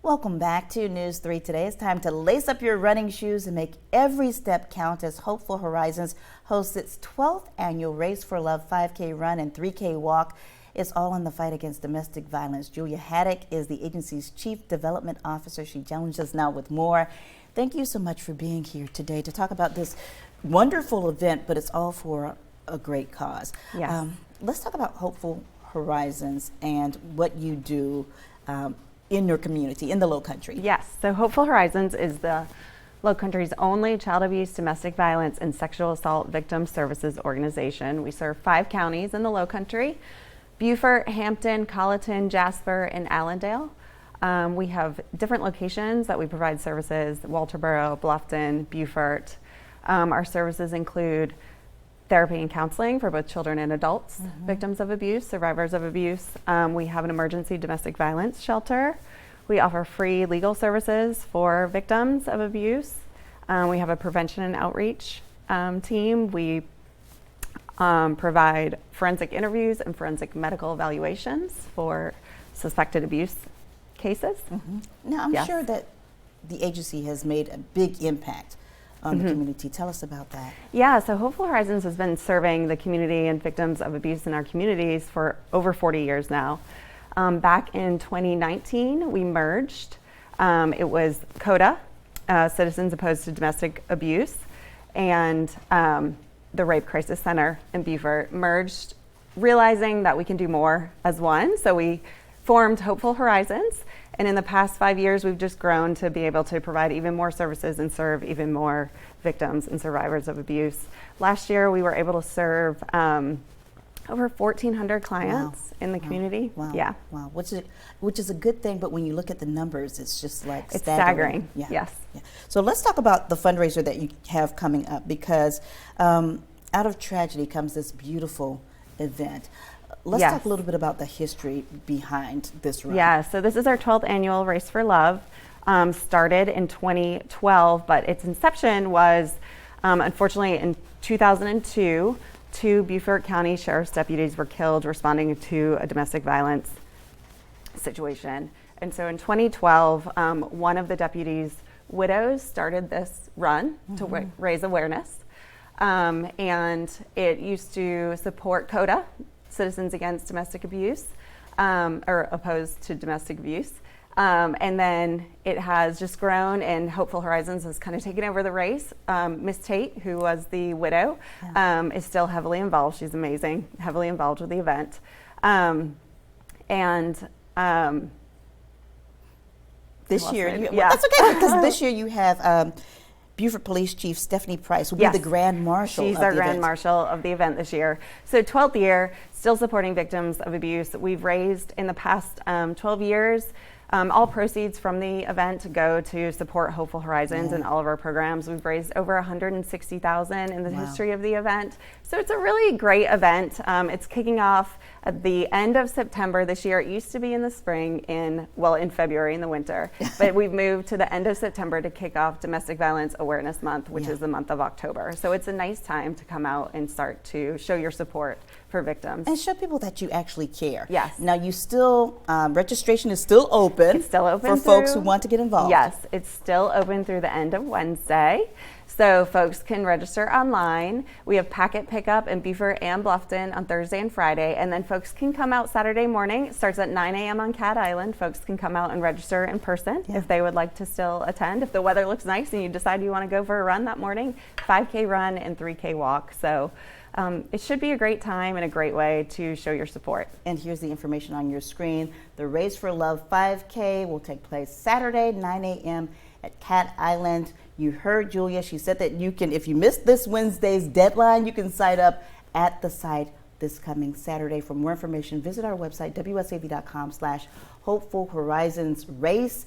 Welcome back to News 3 Today. It's time to lace up your running shoes and make every step count as Hopeful Horizons hosts its 12th annual Race4Love 5K run and 3K walk. It's all in the fight against domestic violence. Julia Haddock is the agency's Chief Development Officer. She joins us now with more. Thank you so much for being here today to talk about this wonderful event, but it's all for a great cause. Yes. Let's talk about Hopeful Horizons and what you do in your community, in the Lowcountry. Yes, so Hopeful Horizons is the Lowcountry's only child abuse, domestic violence, and sexual assault victim services organization. We serve 5 counties in the Lowcountry: Beaufort, Hampton, Colleton, Jasper, and Allendale. We have different locations that we provide services: Walterboro, Bluffton, Beaufort. Our services include therapy and counseling for both children and adults, victims of abuse, survivors of abuse. We have an emergency domestic violence shelter. We offer free legal services for victims of abuse. We have a prevention and outreach team. We provide forensic interviews and forensic medical evaluations for suspected abuse cases. Now, I'm sure that the agency has made a big impact on the community. Tell us about that. Yeah, so Hopeful Horizons has been serving the community and victims of abuse in our communities for over 40 years now. Back in 2019, we merged. It was CODA, Citizens Opposed to Domestic Abuse, and the Rape Crisis Center in Beaufort merged, realizing that we can do more as one. So we formed Hopeful Horizons. And in the past 5 years, we've just grown to be able to provide even more services and serve even more victims and survivors of abuse. Last year, we were able to serve over 1,400 clients in the community. Wow. Yeah. Wow. Which is a good thing, but when you look at the numbers, it's just like It's staggering. Yeah. Yes. Yeah. So let's talk about the fundraiser that you have coming up, because out of tragedy comes this beautiful event. Let's talk a little bit about the history behind this run. Yeah, so this is our 12th annual Race4Love. Started in 2012, but its inception was, unfortunately, in 2002, 2 Beaufort County Sheriff's deputies were killed responding to a domestic violence situation. And so in 2012, one of the deputies' widows started this run to raise awareness. And it used to support CODA, Citizens Against Domestic Abuse, or Opposed to Domestic Abuse. And then it has just grown, and Hopeful Horizons has kind of taken over the race. Miss Tate, who was the widow, is still heavily involved. She's amazing, heavily involved with the event. This year, that's okay, because this year you have Beaufort Police Chief Stephanie Price will be the Grand Marshal. She's our Grand Marshal of the event this year. So 12th year, still supporting victims of abuse. We've raised in the past 12 years, all proceeds from the event go to support Hopeful Horizons and all of our programs. We've raised over $160,000 in the history of the event. So it's a really great event. It's kicking off at the end of September this year. It used to be in the spring, in February in the winter, but we've moved to the end of September to kick off Domestic Violence Awareness Month, which is the month of October. So it's a nice time to come out and start to show your support for victims. And show people that you actually care. Yes. Now you still, registration is still open. It's still open for folks who want to get involved. Yes, it's still open through the end of Wednesday. So folks can register online. We have packet pickup in Beaufort and Bluffton on Thursday and Friday. And then folks can come out Saturday morning. It starts at 9 a.m. on Cat Island. Folks can come out and register in person if they would like to still attend. If the weather looks nice and you decide you want to go for a run that morning, 5K run and 3K walk. So it should be a great time and a great way to show your support. And here's the information on your screen. The Race4Love 5K will take place Saturday, 9 a.m. at Cat Island. You heard Julia. She said that you can, if you missed this Wednesday's deadline, you can sign up at the site this coming Saturday. For more information, visit our website, wsav.com/Hopeful Horizons Race.